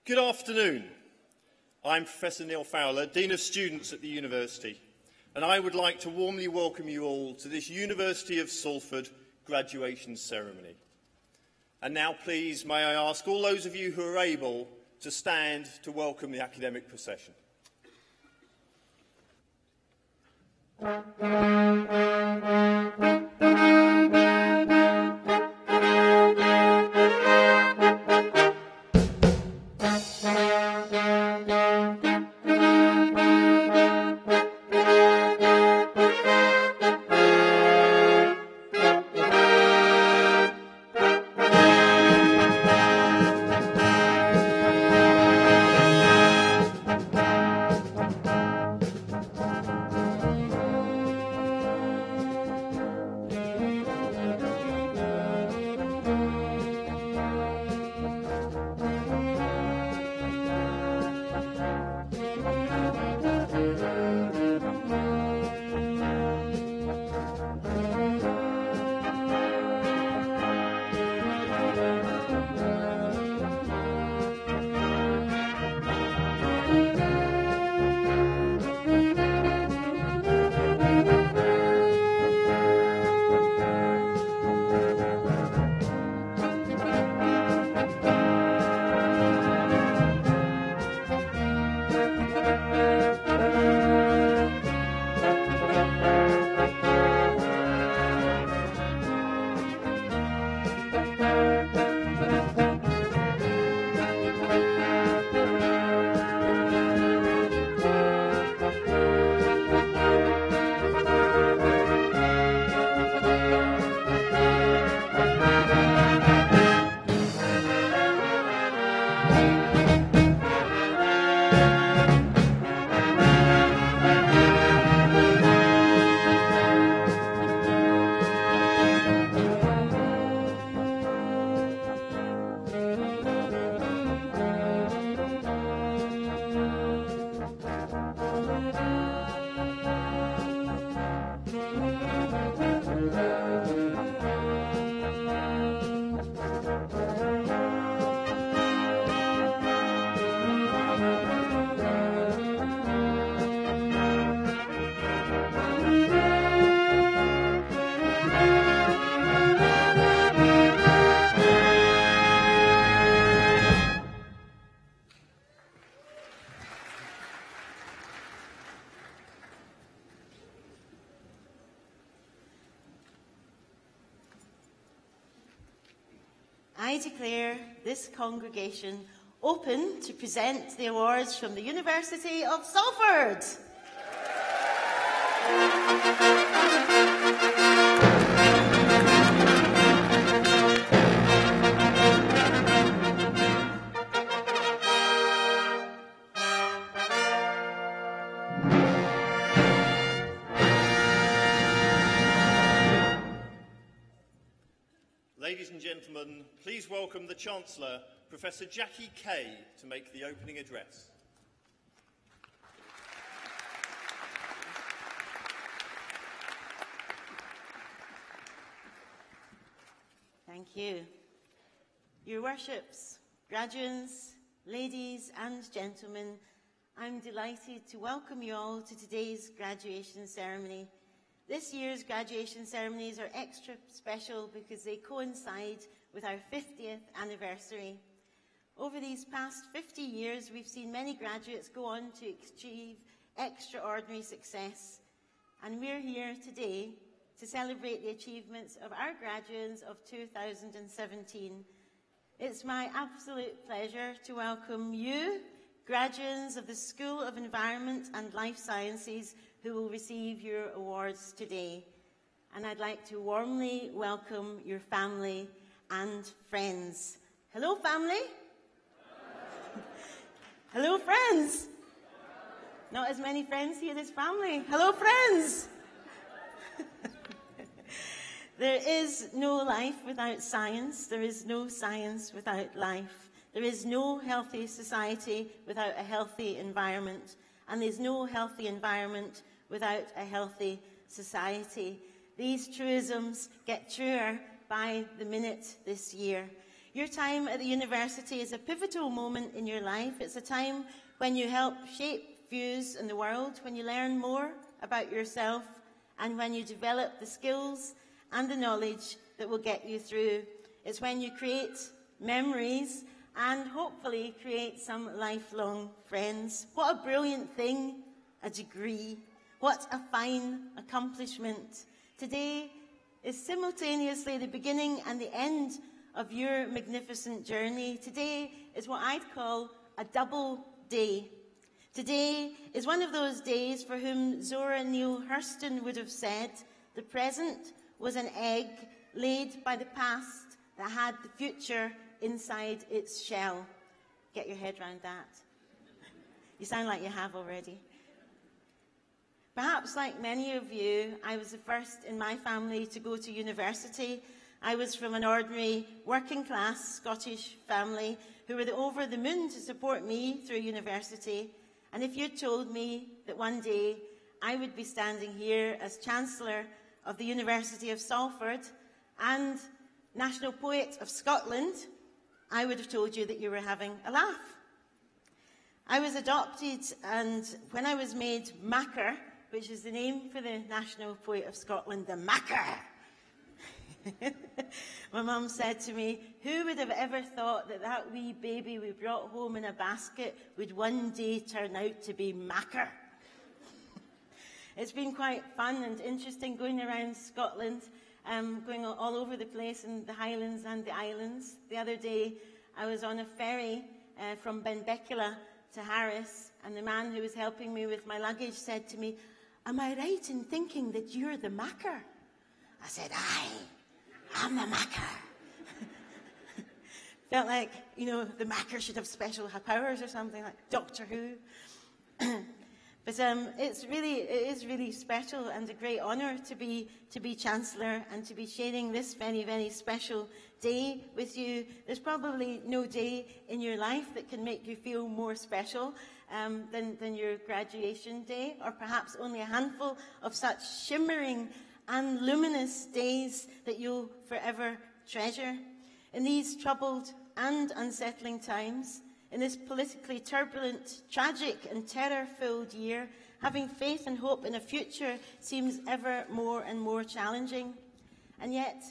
Good afternoon. I'm Professor Neil Fowler, Dean of Students at the University, and I would like to warmly welcome you all to this University of Salford graduation ceremony. And now, please, may I ask all those of you who are able to stand to welcome the academic procession. I declare this congregation open to present the awards from the University of Salford. Ladies and gentlemen, please welcome the Chancellor, Professor Jackie Kay, to make the opening address. Thank you. Your Worships, graduates, ladies and gentlemen, I'm delighted to welcome you all to today's graduation ceremony. This year's graduation ceremonies are extra special because they coincide with our 50th anniversary. Over these past 50 years, we've seen many graduates go on to achieve extraordinary success. And we're here today to celebrate the achievements of our graduates of 2017. It's my absolute pleasure to welcome you, graduates of the School of Environment and Life Sciences, who will receive your awards today. And I'd like to warmly welcome your family and friends. Hello, family. Hello, friends. Not as many friends here as family. Hello, friends. There is no life without science. There is no science without life. There is no healthy society without a healthy environment. And there's no healthy environment without a healthy society. These truisms get truer by the minute this year. Your time at the university is a pivotal moment in your life. It's a time when you help shape views in the world, when you learn more about yourself, and when you develop the skills and the knowledge that will get you through. It's when you create memories and hopefully create some lifelong friends. What a brilliant thing, a degree. What a fine accomplishment. Today is simultaneously the beginning and the end of your magnificent journey. Today is what I'd call a double day. Today is one of those days for whom Zora Neale Hurston would have said, the present was an egg laid by the past that had the future inside its shell. Get your head around that. You sound like you have already. Perhaps like many of you, I was the first in my family to go to university. I was from an ordinary working class Scottish family who were over the moon to support me through university. And if you'd told me that one day I would be standing here as Chancellor of the University of Salford and National Poet of Scotland, I would have told you that you were having a laugh. I was adopted, and when I was made Macker, which is the name for the National Poet of Scotland, the Macker, my mum said to me, who would have ever thought that that wee baby we brought home in a basket would one day turn out to be Macker? It's been quite fun and interesting going around Scotland, going all over the place in the Highlands and the Islands. The other day I was on a ferry from Biomedical to Harris, and the man who was helping me with my luggage said to me, am I right in thinking that you're the Macker? I said, aye, I'm the Macker. Felt like, you know, the Macker should have special powers or something, like Doctor Who. But it is really special and a great honour to be Chancellor and to be sharing this very, very special day with you. There's probably no day in your life that can make you feel more special than your graduation day, or perhaps only a handful of such shimmering and luminous days that you'll forever treasure. In these troubled and unsettling times, in this politically turbulent, tragic and terror-filled year, having faith and hope in a future seems ever more and more challenging. And yet,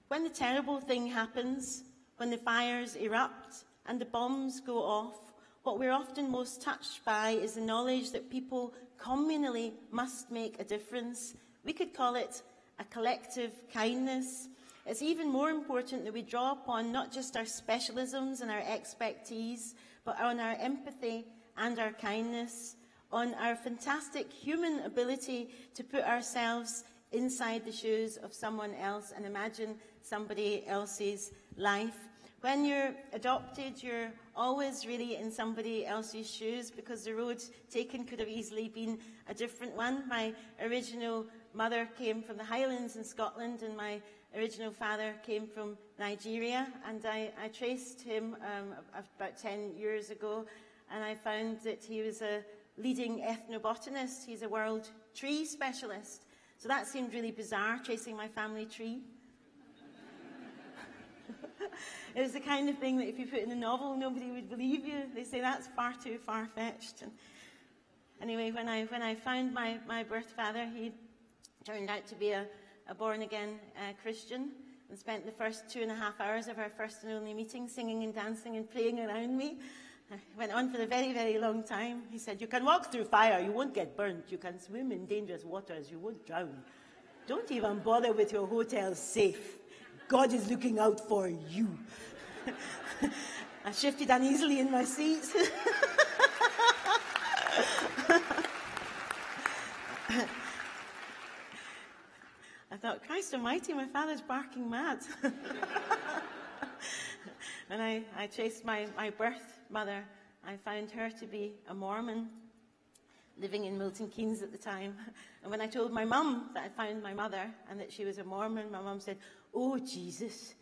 when the terrible thing happens, when the fires erupt and the bombs go off, what we're often most touched by is the knowledge that people communally must make a difference. We could call it a collective kindness. It's even more important that we draw upon not just our specialisms and our expertise, but on our empathy and our kindness, on our fantastic human ability to put ourselves inside the shoes of someone else and imagine somebody else's life. When you're adopted, you're always really in somebody else's shoes because the road taken could have easily been a different one. My original mother came from the Highlands in Scotland, and my original father came from Nigeria, and I traced him about 10 years ago, and I found that he was a leading ethnobotanist. He's a world tree specialist. So that seemed really bizarre, tracing my family tree. It was the kind of thing that if you put in a novel, nobody would believe you. They say that's far too far-fetched. And anyway, when I found my birth father, he turned out to be a born-again Christian, and spent the first 2.5 hours of our first and only meeting singing and dancing and playing around me. It went on for a very, very long time. He said, you can walk through fire, you won't get burnt. You can swim in dangerous waters, you won't drown. Don't even bother with your hotel safe. God is looking out for you. I shifted uneasily in my seat. I thought, Christ almighty, my father's barking mad. And I traced my birth mother. I found her to be a Mormon, living in Milton Keynes at the time. And when I told my mum that I found my mother and that she was a Mormon, my mum said, oh, Jesus.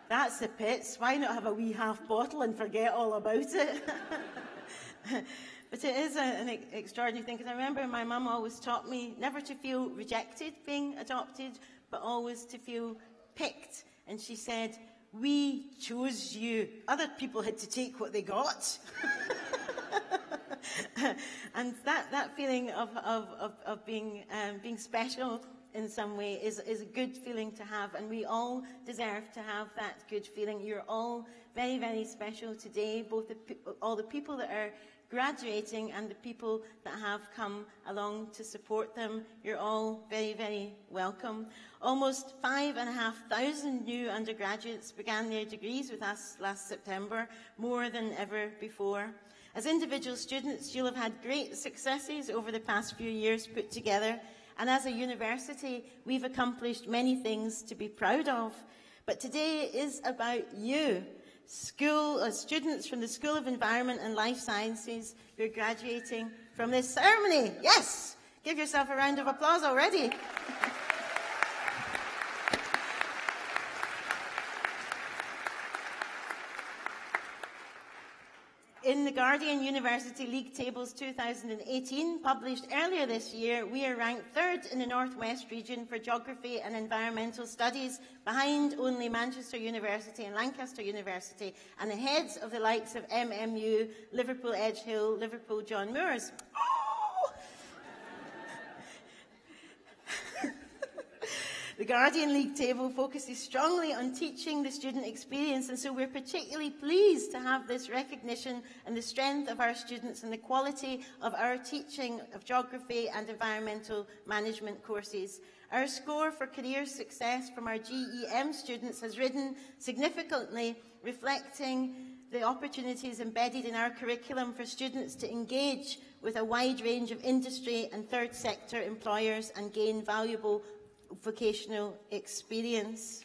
That's the pits. Why not have a wee half bottle and forget all about it? But it is an extraordinary thing, because I remember my mum always taught me never to feel rejected being adopted, but always to feel picked. And she said, we chose you. Other people had to take what they got. And that feeling of being special in some way is a good feeling to have, and we all deserve to have that good feeling. You're all very, very special today, both all the people that are graduating and the people that have come along to support them. You're all very, very welcome. Almost 5,500 new undergraduates began their degrees with us last September, more than ever before. As individual students, you'll have had great successes over the past few years put together, and as a university, we've accomplished many things to be proud of. But today is about you, students from the School of Environment and Life Sciences who are graduating from this ceremony. Yes! Give yourself a round of applause already. In the Guardian University League Tables 2018, published earlier this year, we are ranked third in the North West region for geography and environmental studies, behind only Manchester University and Lancaster University, and ahead of the likes of MMU, Liverpool Edge Hill, Liverpool John Moores. The Guardian League Table focuses strongly on teaching the student experience, and so we're particularly pleased to have this recognition and the strength of our students and the quality of our teaching of geography and environmental management courses. Our score for career success from our GEM students has risen significantly, reflecting the opportunities embedded in our curriculum for students to engage with a wide range of industry and third sector employers and gain valuable vocational experience.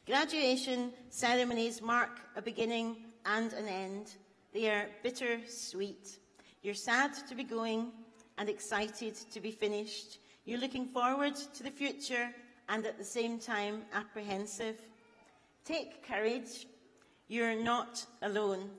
Graduation ceremonies mark a beginning and an end. They are bittersweet. You're sad to be going and excited to be finished. You're looking forward to the future and at the same time apprehensive. Take courage. You're not alone.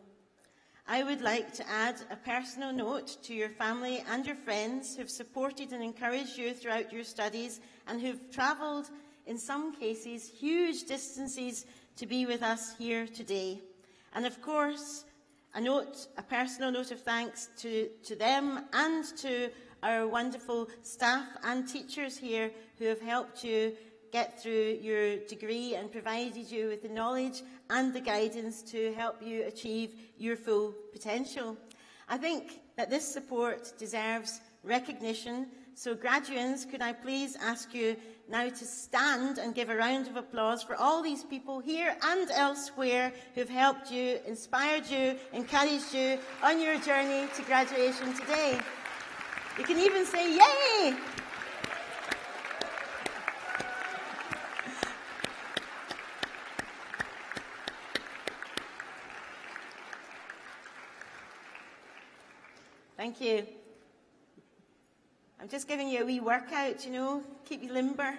I would like to add a personal note to your family and your friends who've supported and encouraged you throughout your studies and who've travelled, in some cases, huge distances to be with us here today. And of course, a personal note of thanks to them and to our wonderful staff and teachers here who have helped you get through your degree and provided you with the knowledge and the guidance to help you achieve your full potential. I think that this support deserves recognition. So graduates, could I please ask you now to stand and give a round of applause for all these people here and elsewhere who've helped you, inspired you, encouraged you on your journey to graduation today. You can even say, yay! Thank you. I'm just giving you a wee workout, you know, keep you limber.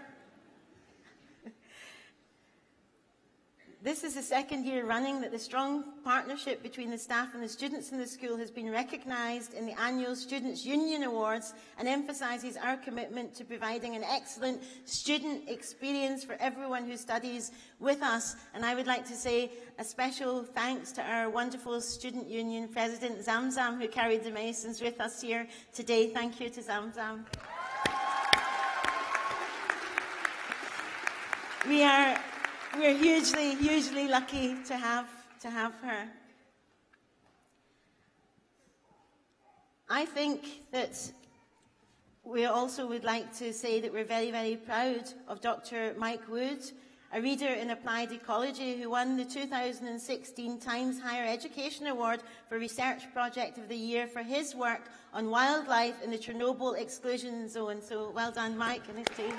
This is the second year running that the strong partnership between the staff and the students in the school has been recognised in the annual Students' Union Awards and emphasises our commitment to providing an excellent student experience for everyone who studies with us. And I would like to say a special thanks to our wonderful Student Union President Zamzam, who carried the Masons with us here today. Thank you to Zamzam. We're hugely, hugely lucky to have her. I think that we also would like to say that we're very, very proud of Dr. Mike Wood, a reader in applied ecology who won the 2016 Times Higher Education Award for Research Project of the Year for his work on wildlife in the Chernobyl exclusion zone. So well done, Mike and his team.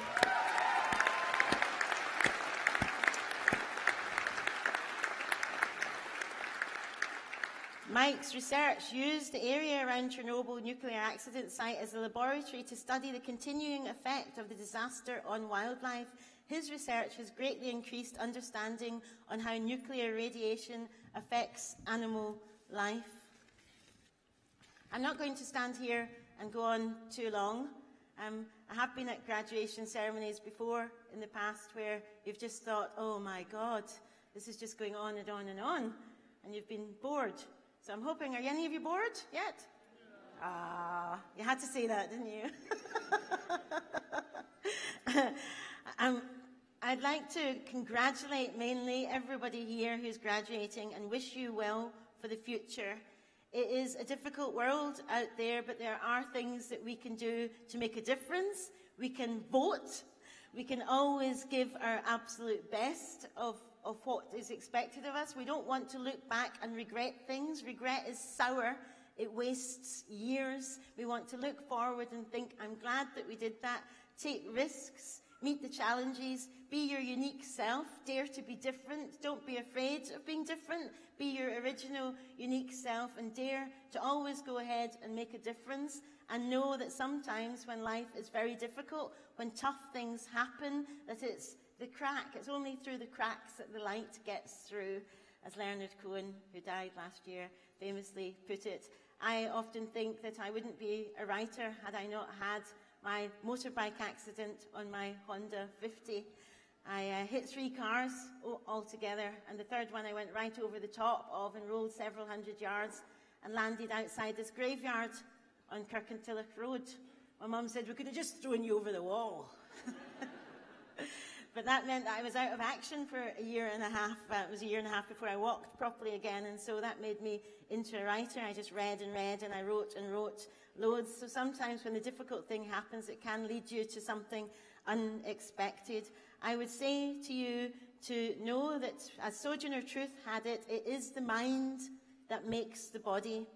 Mike's research used the area around Chernobyl nuclear accident site as a laboratory to study the continuing effect of the disaster on wildlife. His research has greatly increased understanding on how nuclear radiation affects animal life. I'm not going to stand here and go on too long, I have been at graduation ceremonies before in the past where you've just thought, oh my God, this is just going on and on and on, and you've been bored. So I'm hoping, are any of you bored yet? Ah, you had to say that, didn't you? I'd like to congratulate mainly everybody here who's graduating and wish you well for the future. It is a difficult world out there, but there are things that we can do to make a difference. We can vote. We can always give our absolute best of what is expected of us. We don't want to look back and regret things. Regret is sour. It wastes years. We want to look forward and think, I'm glad that we did that. Take risks. Meet the challenges. Be your unique self. Dare to be different. Don't be afraid of being different. Be your original, unique self, and dare to always go ahead and make a difference. And know that sometimes when life is very difficult, when tough things happen, that it's the crack. It's only through the cracks that the light gets through. As Leonard Cohen, who died last year, famously put it. I often think that I wouldn't be a writer had I not had my motorbike accident on my Honda 50. I hit 3 cars altogether, and the third one I went right over the top of and rolled several hundred yards and landed outside this graveyard on Kirkintilloch Road. My mum said, we could have just thrown you over the wall. But that meant that I was out of action for a year and a half. It was a year and a half before I walked properly again, and so that made me into a writer. I just read and read, and I wrote and wrote loads. So sometimes when the difficult thing happens, it can lead you to something unexpected. I would say to you to know that, as Sojourner Truth had it, it is the mind that makes the body.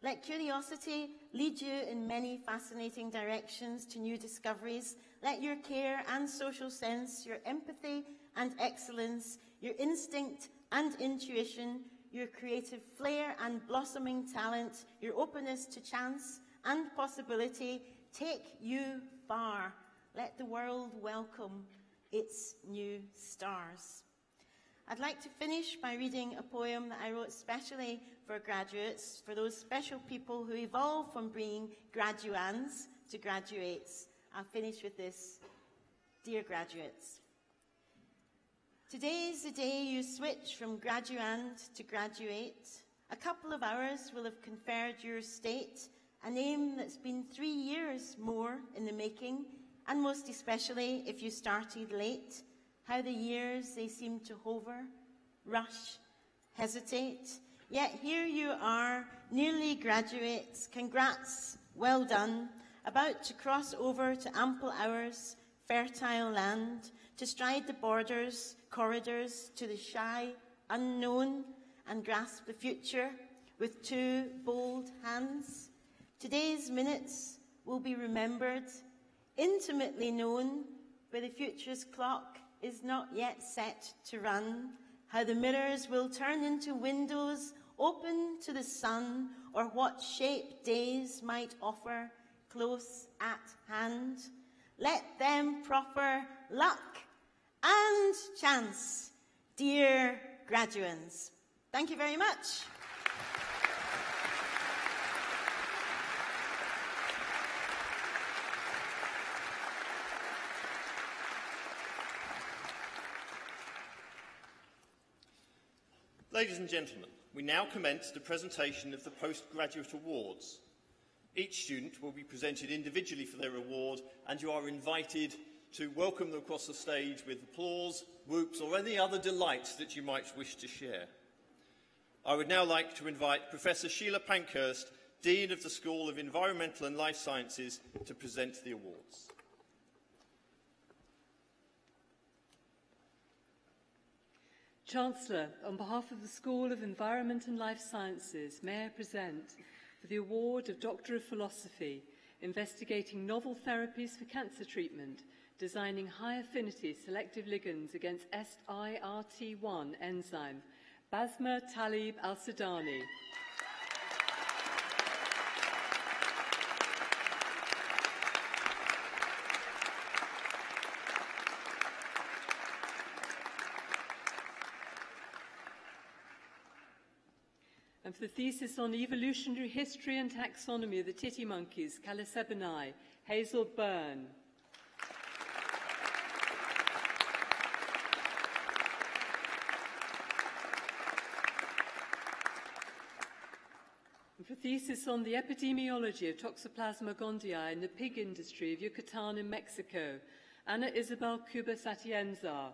Let curiosity lead you in many fascinating directions to new discoveries. Let your care and social sense, your empathy and excellence, your instinct and intuition, your creative flair and blossoming talent, your openness to chance and possibility take you far. Let the world welcome its new stars. I'd like to finish by reading a poem that I wrote specially for graduates, for those special people who evolve from being graduands to graduates. I'll finish with this. Dear graduates, today's the day you switch from graduand to graduate. A couple of hours will have conferred your state, a name that's been 3 years more in the making, and most especially if you started late. How the years, they seem to hover, rush, hesitate. Yet here you are, nearly graduates. Congrats, well done. About to cross over to ample hours, fertile land, to stride the borders, corridors, to the shy, unknown, and grasp the future with 2 bold hands. Today's minutes will be remembered, intimately known, where the future's clock is not yet set to run, how the mirrors will turn into windows open to the sun, or what shape days might offer close at hand. Let them proffer luck and chance, dear graduands. Thank you very much. Ladies and gentlemen, we now commence the presentation of the Postgraduate Awards. Each student will be presented individually for their award, and you are invited to welcome them across the stage with applause, whoops, or any other delights that you might wish to share. I would now like to invite Professor Sheila Pankhurst, Dean of the School of Environmental and Life Sciences, to present the awards. Chancellor, on behalf of the School of Environment and Life Sciences, may I present for the award of Doctor of Philosophy, investigating novel therapies for cancer treatment, designing high-affinity selective ligands against SIRT1 enzyme, Basma Talib Al-Sudani. And for the thesis on evolutionary history and taxonomy of the titty monkeys, Kalasebanai, Hazel Byrne. And for thesis on the epidemiology of Toxoplasma gondii in the pig industry of Yucatan in Mexico, Ana Isabel Cubas Atienza.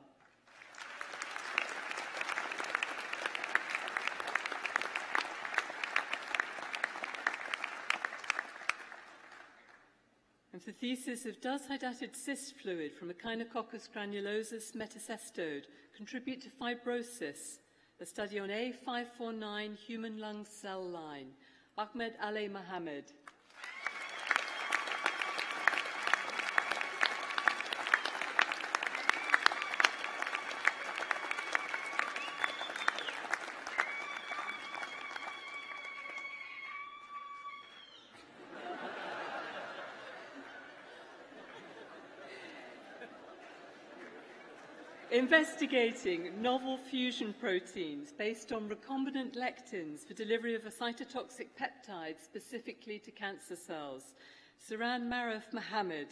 And for thesis of does hydatid cyst fluid from Echinococcus granulosus metacestode contribute to fibrosis, a study on A549 human lung cell line, Ahmed Ali Mohammed. Investigating novel fusion proteins based on recombinant lectins for delivery of a cytotoxic peptide specifically to cancer cells. Saran Marif Mohammed.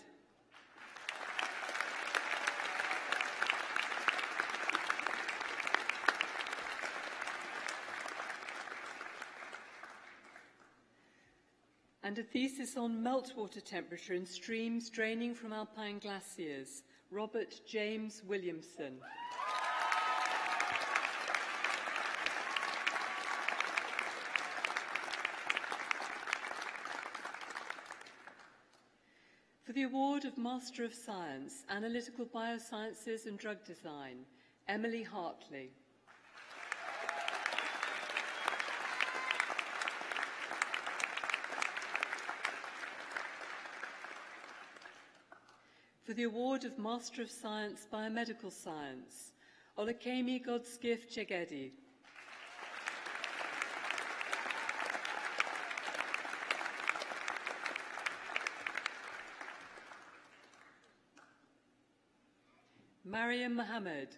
And a thesis on meltwater temperature in streams draining from alpine glaciers. Robert James Williamson. For the award of Master of Science, Analytical Biosciences and Drug Design, Emily Hartley. For the award of Master of Science, Biomedical Science, Olakemi Godskiff Chegedi. Mariam Mohammed.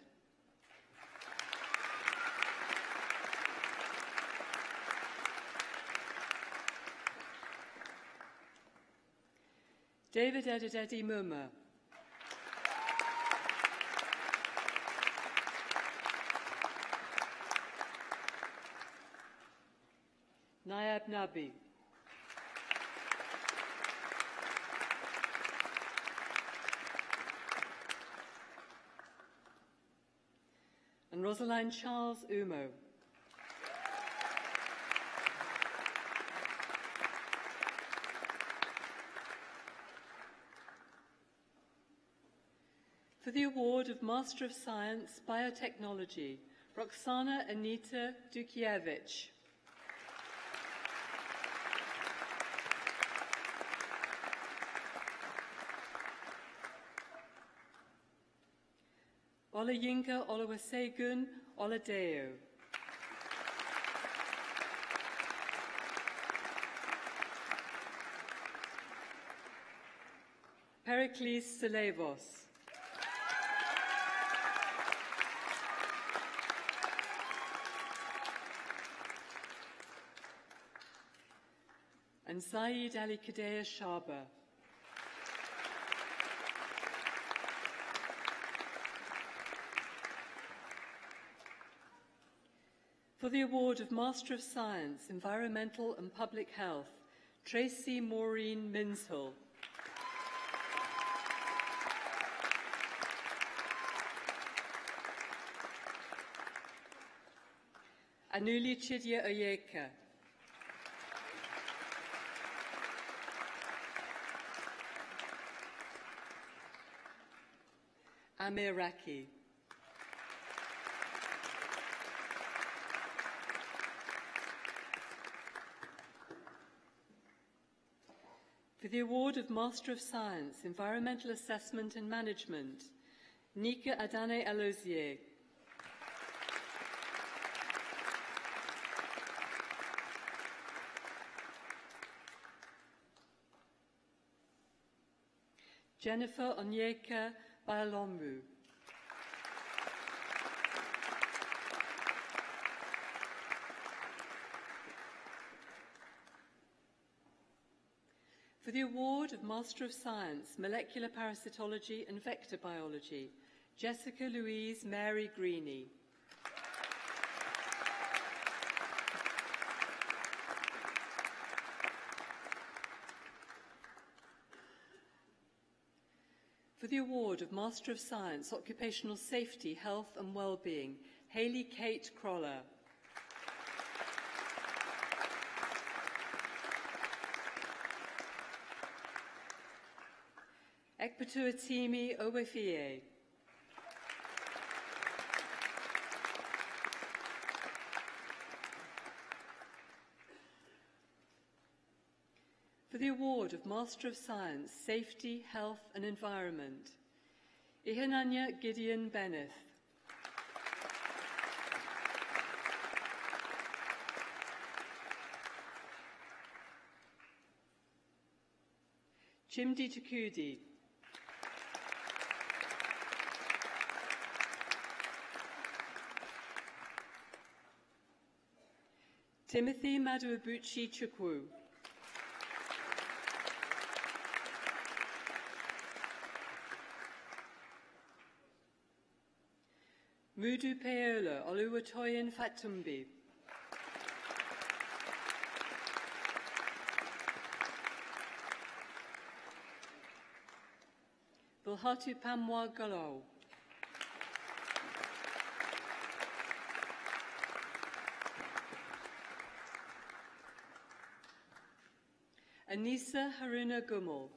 David Edidedi Muma. Nayab Nabi. And Rosaline Charles Umo. For the award of Master of Science, Biotechnology, Roxana Anita Dukievich. Olayinka Olawasegun Oladeo. Pericles Selevos. And Saeed Ali Kadea Shaba. For the award of Master of Science, Environmental and Public Health, Tracy Maureen Minshull. Anuli Chidya Oyeka. Amir Raki. For the award of Master of Science, Environmental Assessment and Management, Nika Adane Alozier. Jennifer Onyeka Balombu. For the award of Master of Science, Molecular Parasitology and Vector Biology, Jessica Louise Mary Greeny. For the award of Master of Science, Occupational Safety, Health and Wellbeing, Hayley Kate Croller. Ekpetuatimi Owefie. For the award of Master of Science, Safety, Health and Environment, Ihenanya Gideon Benneth. Chimdi Takudi. Timothy Maduabuchi Chukwu. Mudu Paola Oluwatoyin Fatumbi. Bilhatu Pamwa Galou. Anissa Haruna Gummel.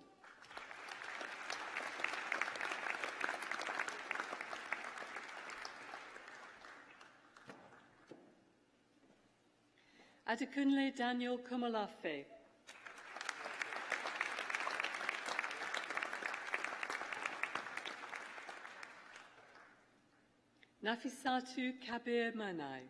Adekunle Daniel Kumalafe. Nafisatu Kabir Manai.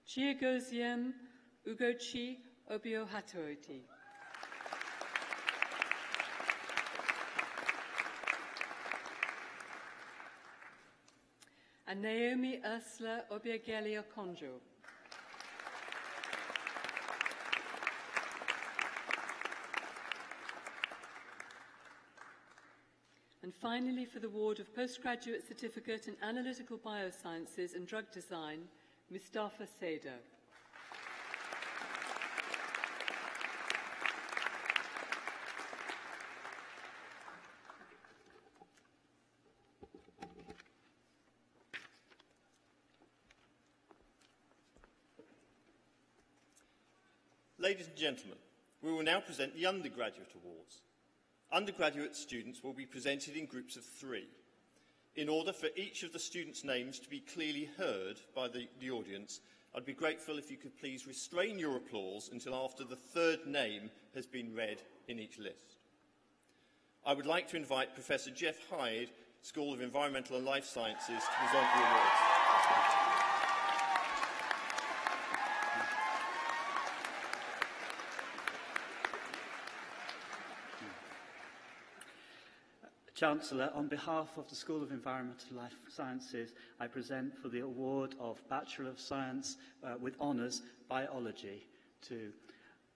Chiagoziem Ugochi Obiohatoiti. And Naomi Ursula Obiegelia Conjo. And finally, for the award of Postgraduate Certificate in Analytical Biosciences and Drug Design, Mustafa Seda. Ladies and gentlemen, we will now present the Undergraduate Awards. Undergraduate students will be presented in groups of 3. In order for each of the students' names to be clearly heard by the audience, I'd be grateful if you could please restrain your applause until after the 3rd name has been read in each list. I would like to invite Professor Jeff Hyde, School of Environmental and Life Sciences, to present the awards. Chancellor, on behalf of the School of Environmental and Life Sciences, I present for the award of Bachelor of Science with Honours Biology to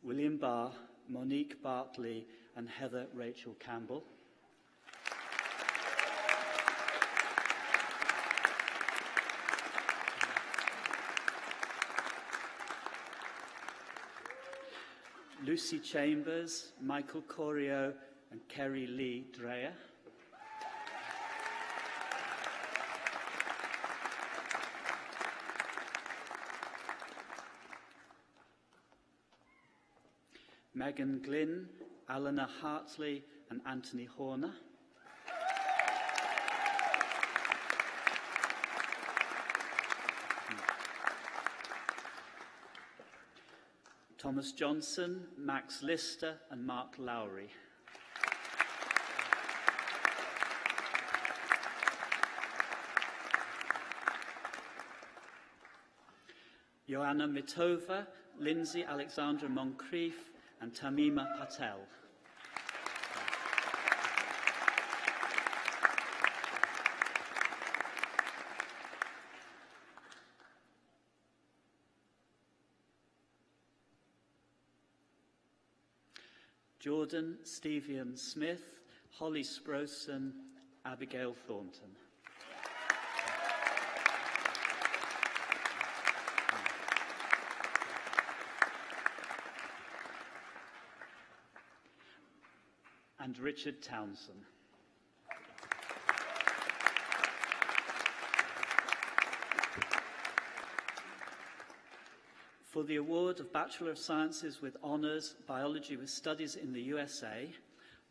William Barr, Monique Bartley and Heather Rachel Campbell. Lucy Chambers, Michael Corio and Kerry Lee Dreyer. Megan Glynn, Alana Hartley and Anthony Horner. Thomas Johnson, Max Lister and Mark Lowry. Joanna Mitova, Lindsay Alexandra Moncrief and Tamima Patel. Jordan Stevian Smith, Holly Sproson, Abigail Thornton. And Richard Townsend. For the award of Bachelor of Sciences with Honours, Biology with Studies in the USA,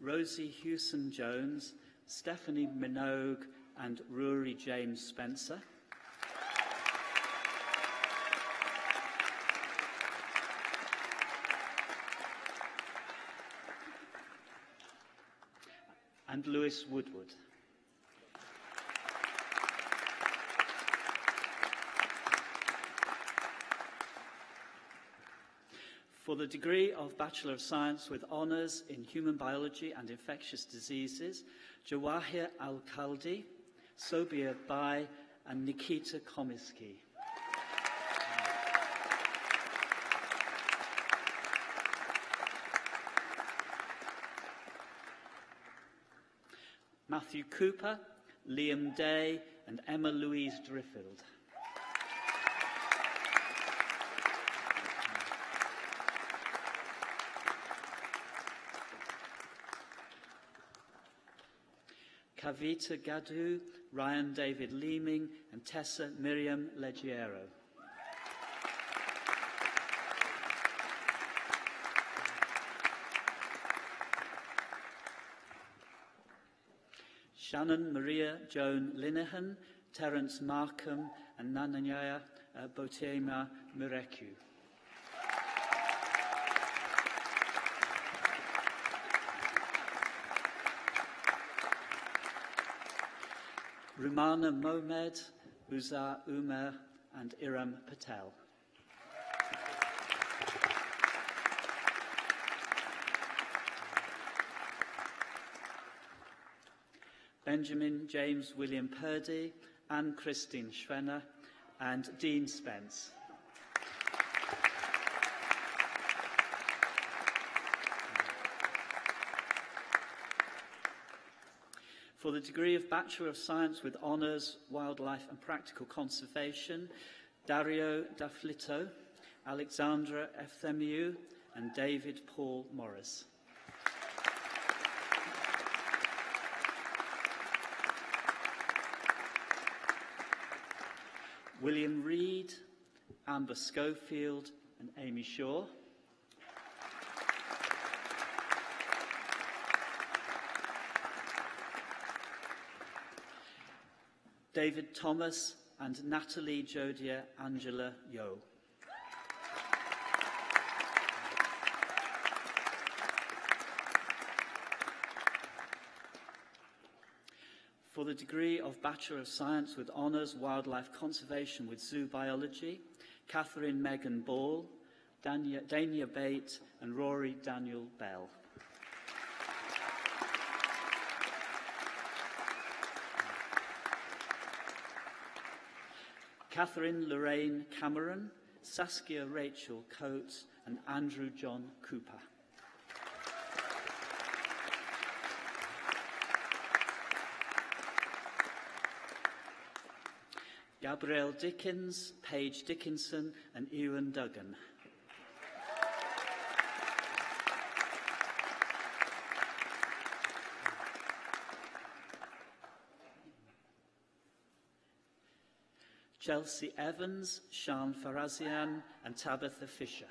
Rosie Hewson-Jones, Stephanie Minogue and Rory James Spencer. And Lewis Woodward. For the degree of Bachelor of Science with Honours in Human Biology and Infectious Diseases, Jawahir Al-Khaldi, Sobia Bai and Nikita Komisky. Matthew Cooper, Liam Day and Emma Louise Driffield. Kavita Gadhu, Ryan David Leeming and Tessa Miriam Leggiero. Shannon Maria Joan Linehan, Terence Markham and Nananya Botiema Mureku. Rumana Mohamed, Uza Umar and Iram Patel. Benjamin James William Purdy, Anne Christine Schwenner and Dean Spence. For the degree of Bachelor of Science with Honours, Wildlife and Practical Conservation, Dario Daflito, Alexandra Efthemiou and David Paul Morris. William Reed, Amber Schofield and Amy Shaw. David Thomas and Natalie Jodia Angela Yo. For the degree of Bachelor of Science with Honours, Wildlife Conservation with Zoo Biology, Catherine Megan Ball, Dania Bate and Rory Daniel Bell. Catherine Lorraine Cameron, Saskia Rachel Coates and Andrew John Cooper. Gabrielle Dickens, Paige Dickinson and Ewan Duggan. Chelsea Evans, Sian Farazian and Tabitha Fisher.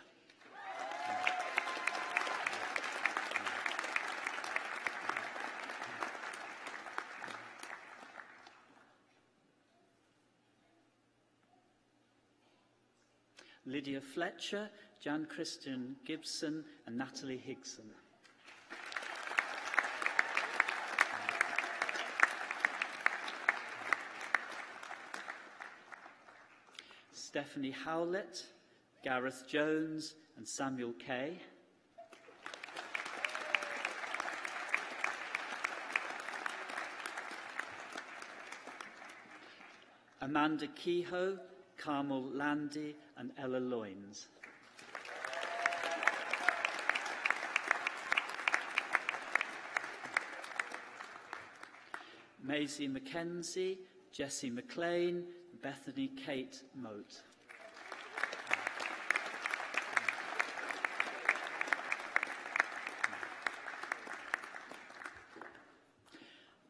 Lydia Fletcher, Jan Christian Gibson and Natalie Higson. Stephanie Howlett, Gareth Jones and Samuel Kay. Amanda Kehoe, Carmel Landy and Ella Loynes. Maisie Mackenzie, Jessie McLean, Bethany Kate Moat.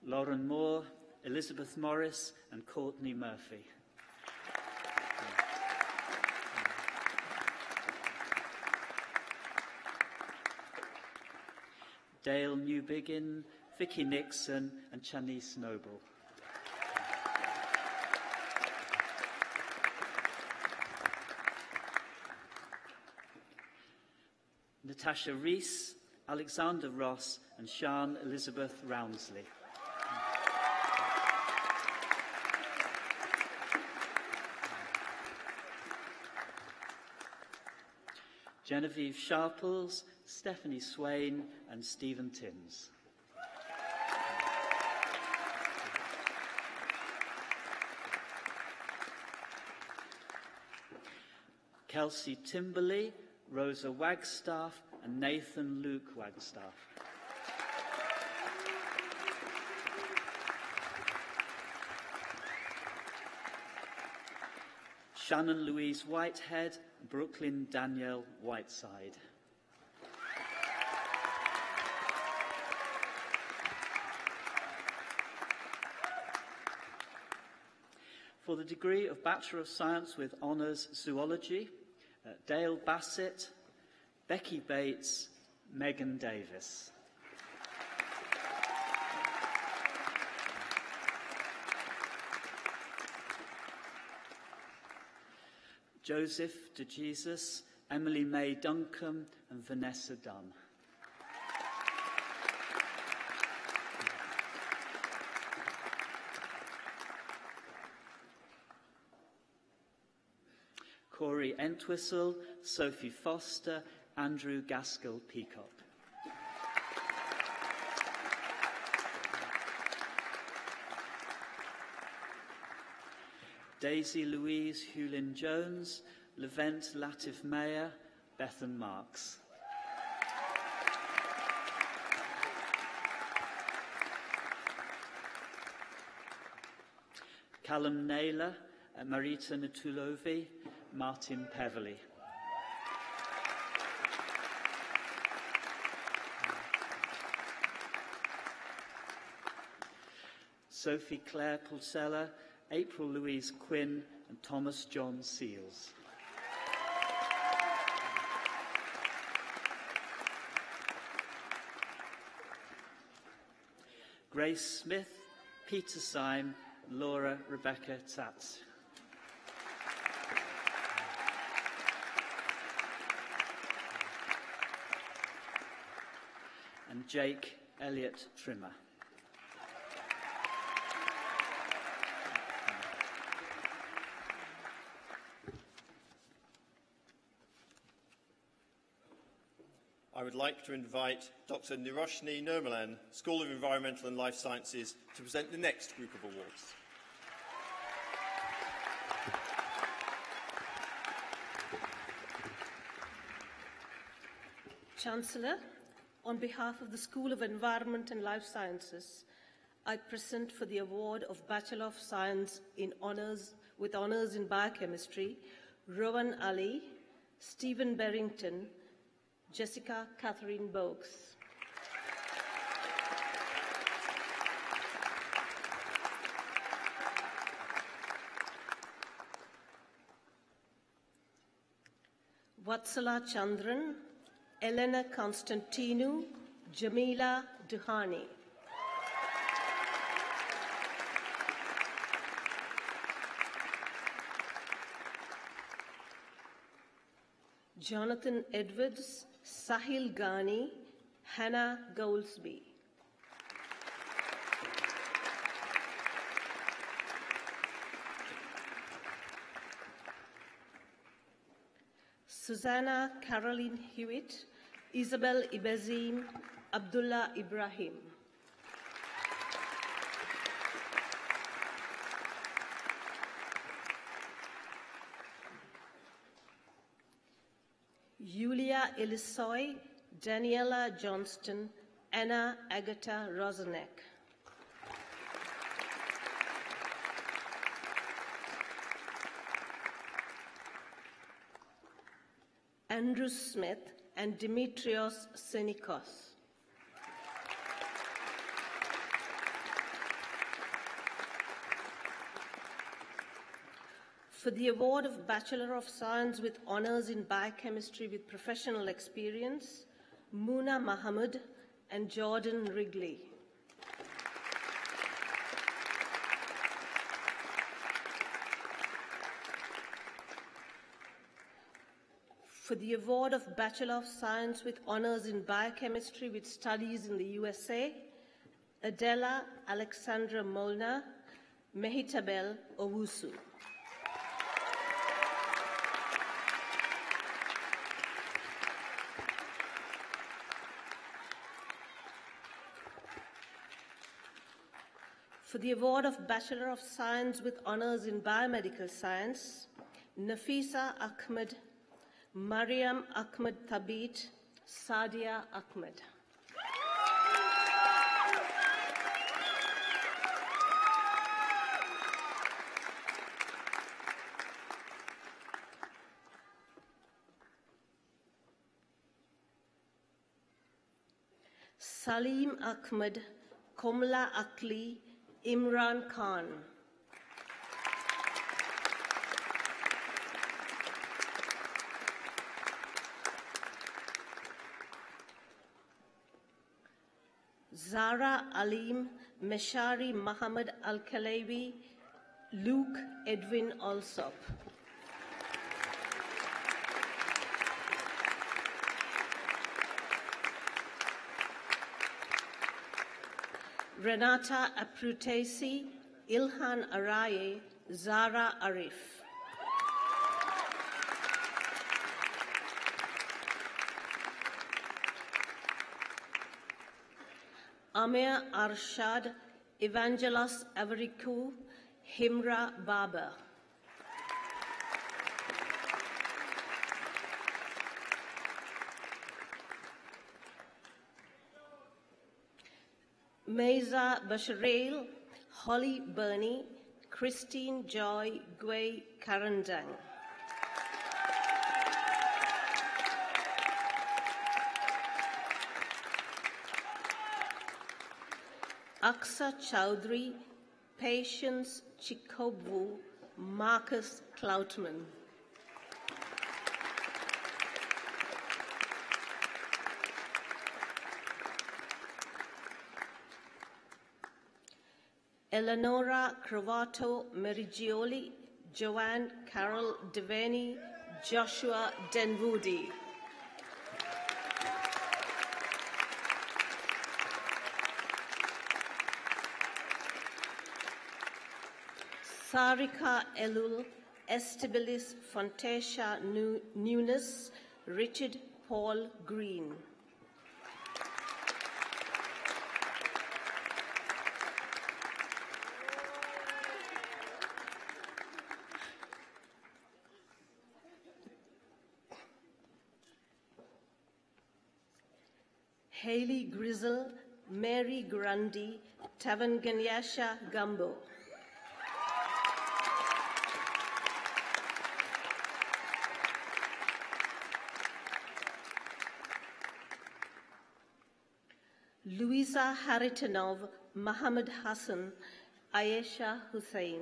Lauren Moore, Elizabeth Morris and Courtney Murphy. Dale Newbigin, Vicky Nixon and Chanice Noble. Natasha Rees, Alexander Ross and Sian Elizabeth Roundsley. Genevieve Sharples, Stephanie Swain and Stephen Timms. Kelsey Timberley, Rosa Wagstaff and Nathan Luke Wagstaff. Shannon Louise Whitehead, Brooklyn Danielle Whiteside. For the degree of Bachelor of Science with Honours Zoology, Dale Bassett, Becky Bates, Megan Davis. Joseph DeJesus, Emily May Duncombe and Vanessa Dunn. Corey Entwistle, Sophie Foster, Andrew Gaskell Peacock. Daisy Louise Hewlin-Jones, Levent Latif Mayer, Bethan Marks. Callum Naylor, Marita Natulovi, Martin Peverley. Sophie Claire Pulsella, April Louise Quinn and Thomas John Seals. Grace Smith, Peter Syme, Laura Rebecca Tzatz. And Jake Elliott Trimmer. I would like to invite Dr. Niroshni Nirmalan, School of Environmental and Life Sciences, to present the next group of awards. Chancellor, on behalf of the School of Environment and Life Sciences, I present for the award of Bachelor of Science in Honours with Honours in Biochemistry, Rowan Ali, Stephen Berrington, Jessica Catherine Boakes. Vatsala Chandran, Elena Constantinou, Jamila Duhani. Jonathan Edwards, Sahil Ghani, Hannah Goulsby. Susanna Caroline Hewitt, Isabel Ibezim, Abdullah Ibrahim. Yulia Elisoy, Daniela Johnston, Anna Agatha Rosenek. Andrew Smith, and Dimitrios Senikos. For the award of Bachelor of Science with Honours in Biochemistry with Professional Experience, Muna Mohammed and Jordan Wrigley. For the award of Bachelor of Science with Honours in Biochemistry with Studies in the USA, Adela Alexandra Molnar, Mehitabel Owusu. For the award of Bachelor of Science with Honours in Biomedical Science, Nafisa Ahmed, Mariam Ahmed Thabit, Sadia Ahmed. Salim Ahmed, Komla Akli, Imran Khan. Zara Alim, Meshari Muhammad Al-Kalawi, Luke Edwin Alsop. Renata Aprutesi, Ilhan Araye, Zara Arif. Amir Arshad, Evangelos Avrikou, Himra Baba. Meza Basharil, Holly Burney, Christine Joy Gui Karandang. Aksa Chowdhury, Patience Chikobwu, Marcus Cloutman. Eleonora Cravato Merigioli, Joanne Carol Devaney, Joshua Denwoody. Sarika Elul, Estabilis Fontesha Nunes, Richard Paul Green. Haley Grizzle, Mary Grundy, Tavanganyasha Gumbo. Louisa Haritonov, Mohammed Hassan, Ayesha Hussain.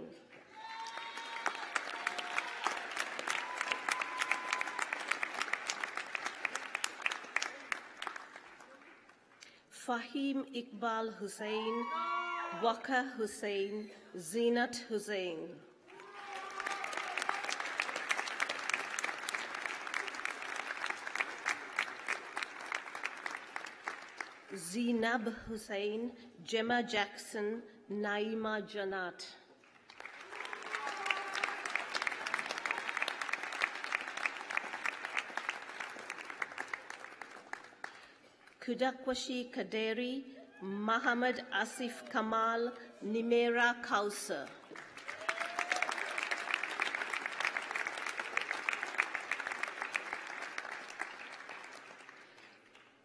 Fahim Iqbal Hussain, Waka Hussain, Zinat Hussain. Zinab Hussain, Gemma Jackson, Naima Janat. Kudakwashi Kaderi, Muhammad Asif Kamal, Nimera Kausar.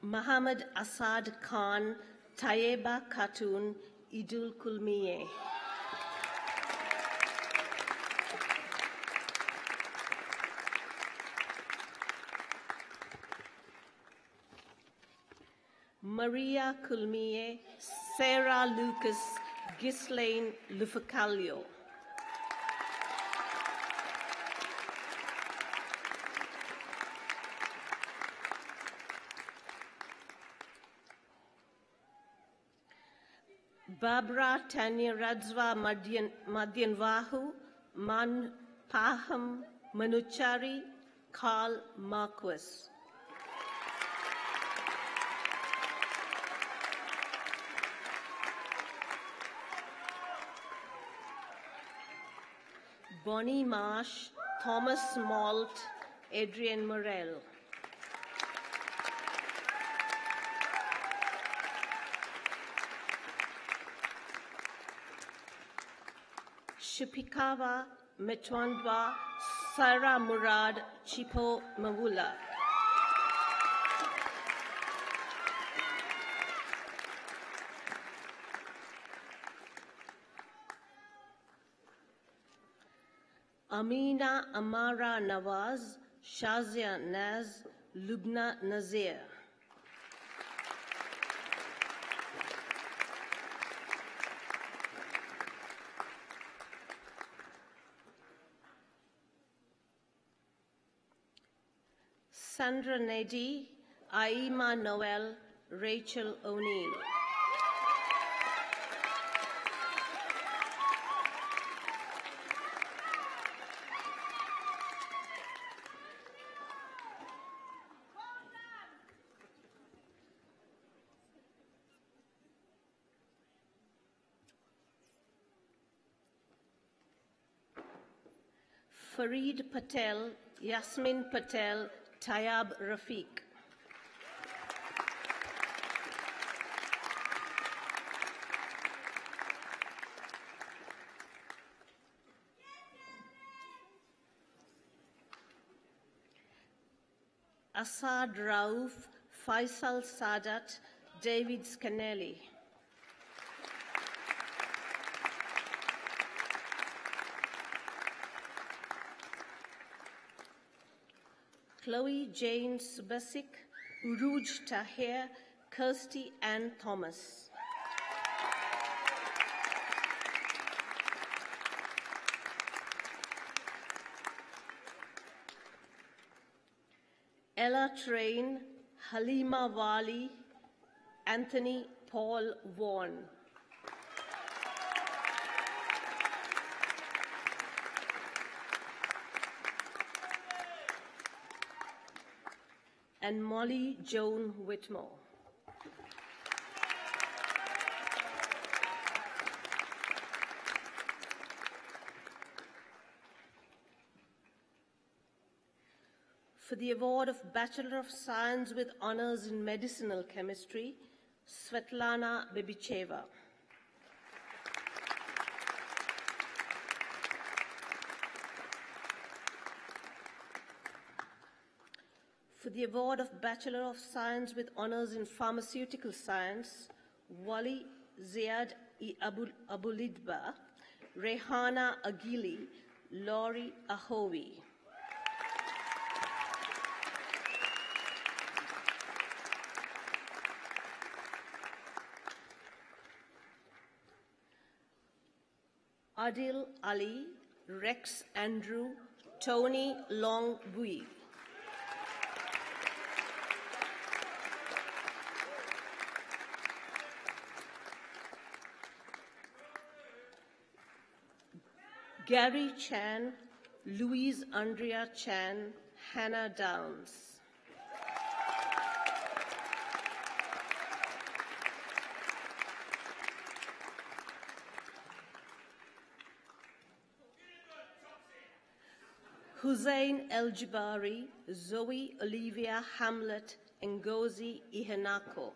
Muhammad Asad Khan, Tayeba Khatun, Idul Kulmiye. Maria Kulmie, Sarah Lucas, Ghislaine Lufacalio. Barbara Tanya Radzwa Madyanvahu, Man Paham Manuchari, Carl Marquis. Bonnie Marsh, Thomas Malt, Adrian Morel. Shipikawa Metwandwa, Sarah Murad, Chipo Mawula. Amina Amara Nawaz, Shazia Naz, Lubna Nazir. Sandra Nedi, Aima Noel, Rachel O'Neill. Fareed Patel, Yasmin Patel, Tayab Rafiq. Asad Rauf, Faisal Sadat, David Scanelli. Chloe Jane Subasic, Uruj Tahir, Kirsty Ann Thomas. Ella Train, Halima Wali, Anthony Paul Vaughan. And Molly Joan Whitmore. For the award of Bachelor of Science with Honours in Medicinal Chemistry, Svetlana Bibicheva. For the award of Bachelor of Science with Honours in Pharmaceutical Science, Wali Ziad Abulidba, Rehana Agili, Laurie Ahowi. Adil Ali, Rex Andrew, Tony Long Bui. Gary Chan, Louise Andrea Chan, Hannah Downs. Hussein El-Jibari, Zoe Olivia Hamlet, Ngozi Ihenako.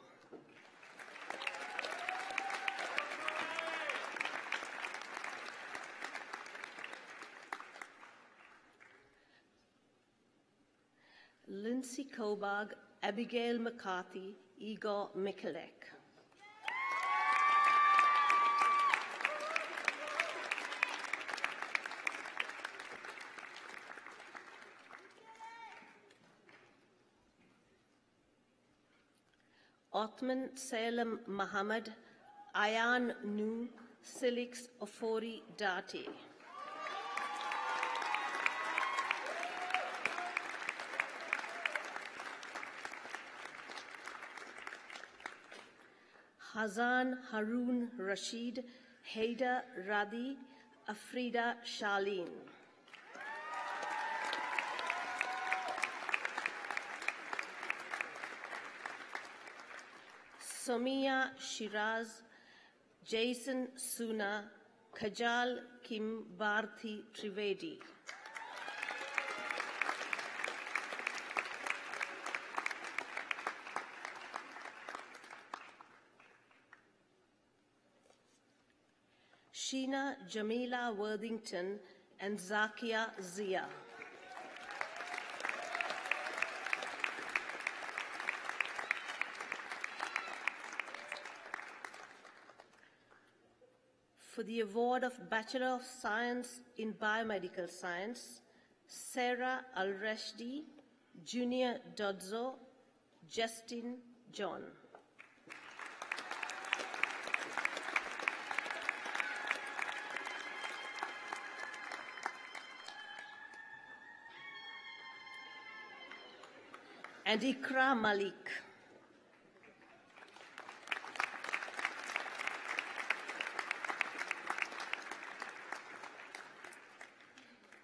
Lindsay Kobag, Abigail McCarthy, Igor Mikulek. Othman Salem Muhammad, Ayan Nu, Silix Ofori Dati. Hazan Harun Rashid, Haida Radi, Afrida Shaleen. Somiya Shiraz, Jason Suna, Kajal Kim Bharti Trivedi. Sheena Jamila Worthington and Zakia Zia. For the award of Bachelor of Science in Biomedical Science, Sarah Al-Rashdi, Junior Dodzo, Justin John. And Ikra Malik.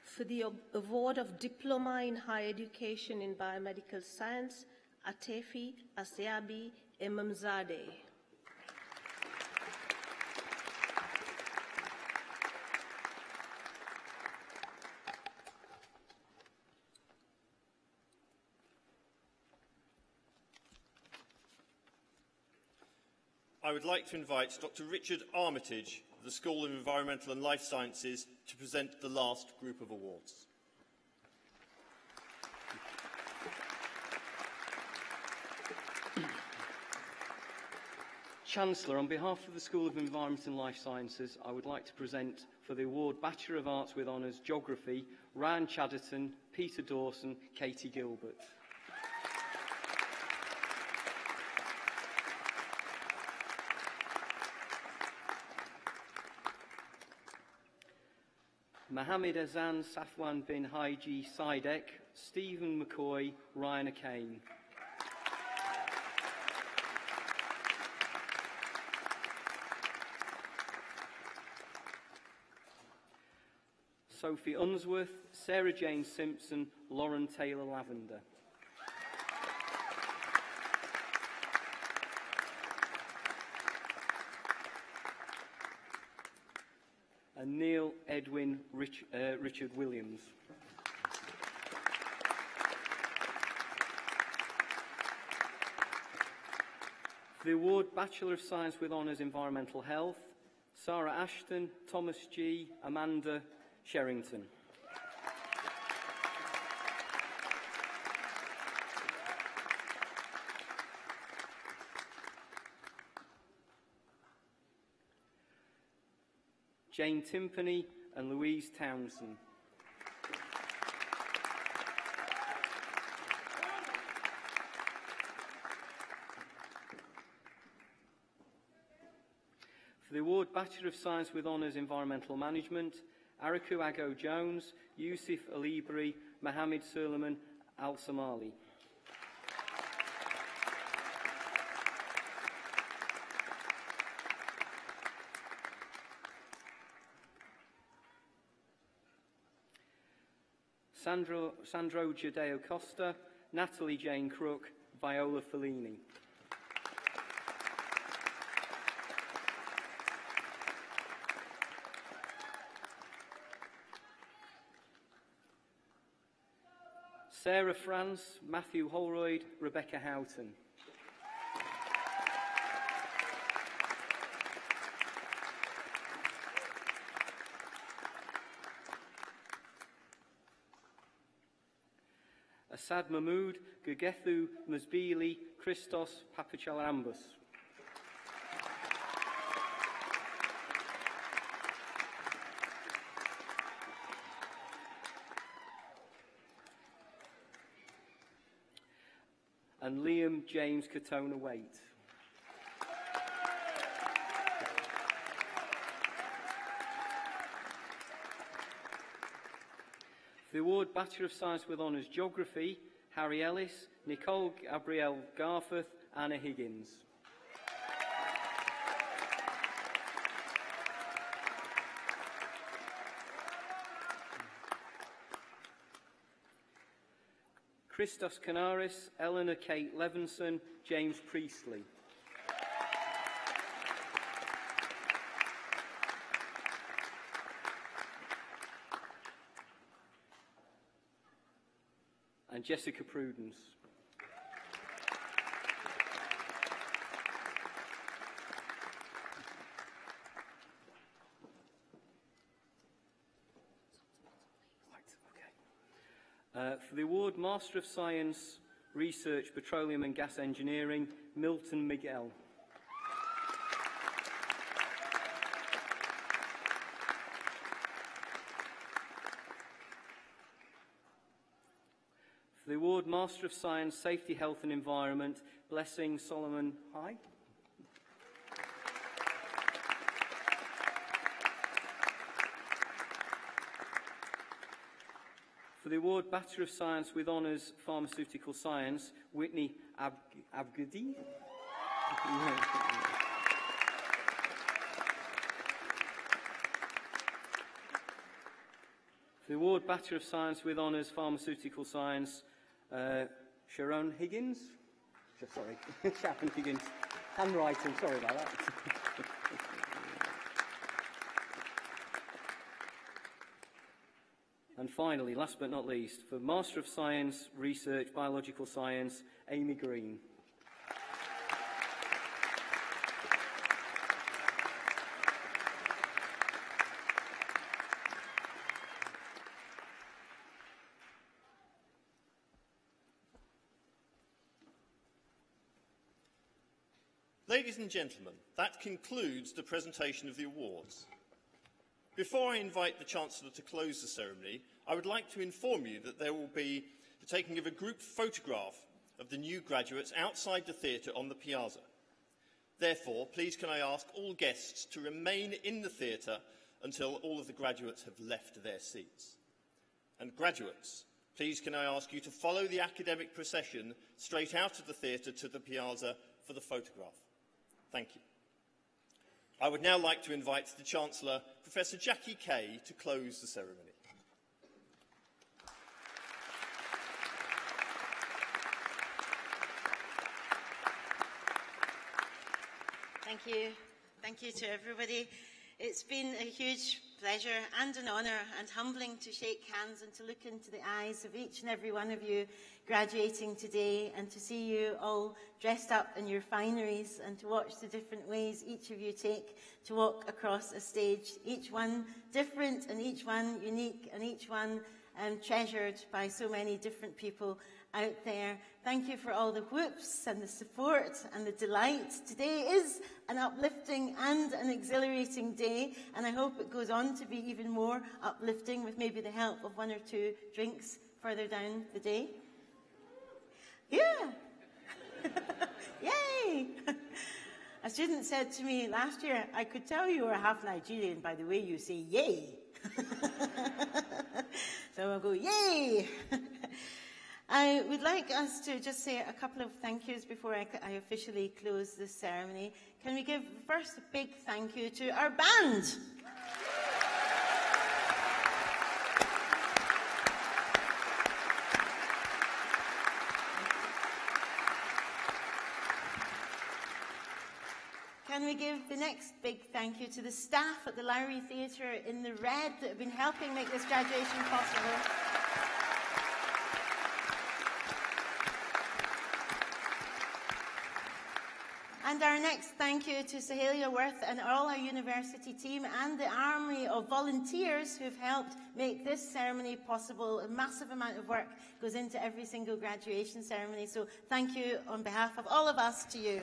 For the award of Diploma in Higher Education in Biomedical Science, Atefi Asyabi Imamzadeh. I would like to invite Dr. Richard Armitage of the School of Environmental and Life Sciences to present the last group of awards. Chancellor, on behalf of the School of Environment and Life Sciences, I would like to present for the award Bachelor of Arts with Honours Geography, Ryan Chadderton, Peter Dawson, Katie Gilbert. Mohammed Azan Safwan bin Haji Sidek, Stephen McCoy, Ryan Akane. Sophie Unsworth, Sarah Jane Simpson, Lauren Taylor Lavender. And Neil Edwin Richard Williams. For the award Bachelor of Science with Honours Environmental Health, Sarah Ashton, Thomas G, Amanda Sherrington. Jane Timpany and Louise Townsend. For the award Bachelor of Science with Honours Environmental Management, Ariku Ago Jones, Yusuf Alibri, Mohammed Suleiman Al Somali. Sandro Jadeo Costa, Natalie Jane Crook, Viola Fellini. Sarah France, Matthew Holroyd, Rebecca Houghton. Asad Mahmood, Gugethu Musbili, Christos Papachalambus. And Liam James Katona Waite. For the award Bachelor of Science with Honours Geography, Harry Ellis, Nicole Gabrielle Garforth, Anna Higgins. Christos Canaris, Eleanor Kate Levinson, James Priestley. And Jessica Prudence. For the award Master of Science, Research, Petroleum and Gas Engineering, Milton Miguel. For the award Master of Science, Safety, Health and Environment, Blessing Solomon High. For the award Bachelor of Science with Honours Pharmaceutical Science, Whitney Abgadi. For the award Bachelor of Science with Honours Pharmaceutical Science, Sharon Higgins. Sorry, Sharon Higgins. Handwriting, sorry about that. And finally, last but not least, for Master of Science, Research, Biological Science, Amy Green. Ladies and gentlemen, that concludes the presentation of the awards. Before I invite the Chancellor to close the ceremony, I would like to inform you that there will be the taking of a group photograph of the new graduates outside the theatre on the piazza. Therefore, please can I ask all guests to remain in the theatre until all of the graduates have left their seats. And graduates, please can I ask you to follow the academic procession straight out of the theatre to the piazza for the photograph. Thank you. I would now like to invite the Chancellor, Professor Jackie Kay, to close the ceremony. Thank you. Thank you to everybody. It's been a huge pleasure and an honour and humbling to shake hands and to look into the eyes of each and every one of you graduating today, and to see you all dressed up in your fineries, and to watch the different ways each of you take to walk across a stage, each one different and each one unique and each one treasured by so many different people out there. Thank you for all the whoops and the support and the delight. Today is an uplifting and an exhilarating day, and I hope it goes on to be even more uplifting with maybe the help of one or two drinks further down the day. Yeah! Yay! A student said to me last year, I could tell you were half Nigerian by the way you say yay. So I'll go yay! I would like us to just say a couple of thank yous before I officially close this ceremony. Can we give first a big thank you to our band? Can we give the next big thank you to the staff at the Lowry Theatre in the red that have been helping make this graduation possible? And our next thank you to Sahelia Worth and all our university team and the army of volunteers who've helped make this ceremony possible. A massive amount of work goes into every single graduation ceremony, so thank you on behalf of all of us to you.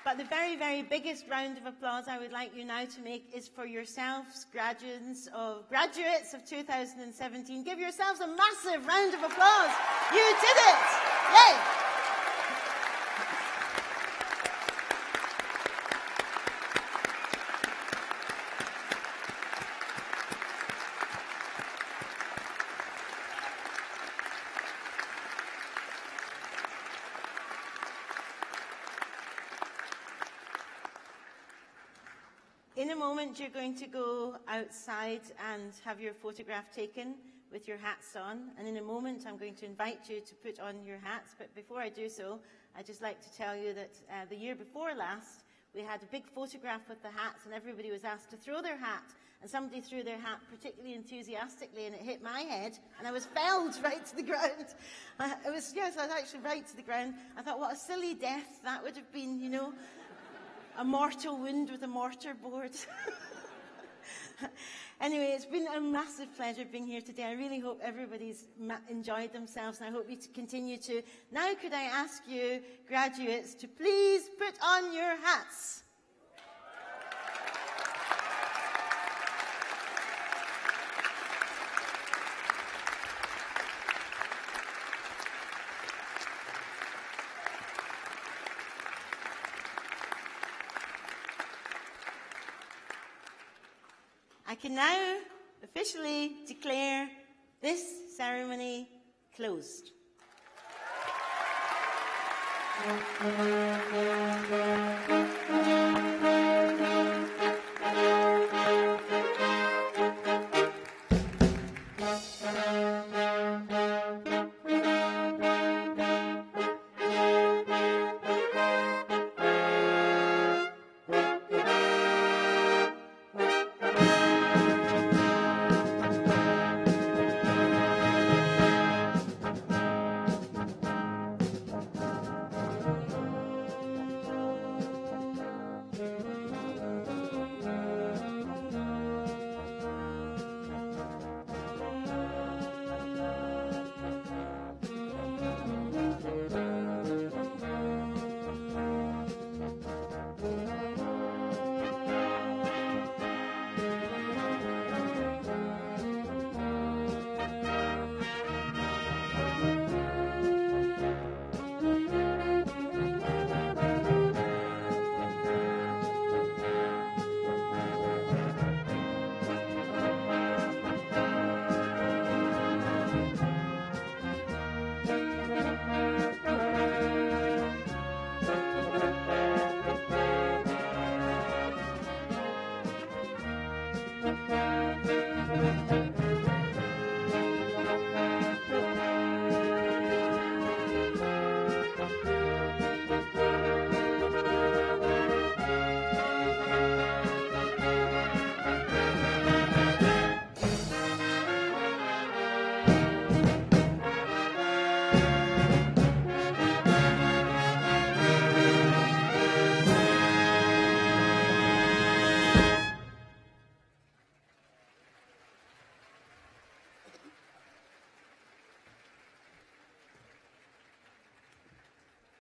But the very, very biggest round of applause I would like you now to make is for yourselves, graduates of 2017. Give yourselves a massive round of applause. You did it! Yay! moment, you're going to go outside and have your photograph taken with your hats on. And in a moment, I'm going to invite you to put on your hats. But before I do so, I'd just like to tell you that the year before last, we had a big photograph with the hats, and everybody was asked to throw their hat. And somebody threw their hat particularly enthusiastically, and it hit my head, and I was felled right to the ground. I was actually right to the ground. I thought, what a silly death that would have been, you know. A mortal wound with a mortar board. Anyway, it's been a massive pleasure being here today. I really hope everybody's enjoyed themselves, and I hope you continue to. Now, could I ask you, graduates, to please put on your hats? I can now officially declare this ceremony closed. Thank you.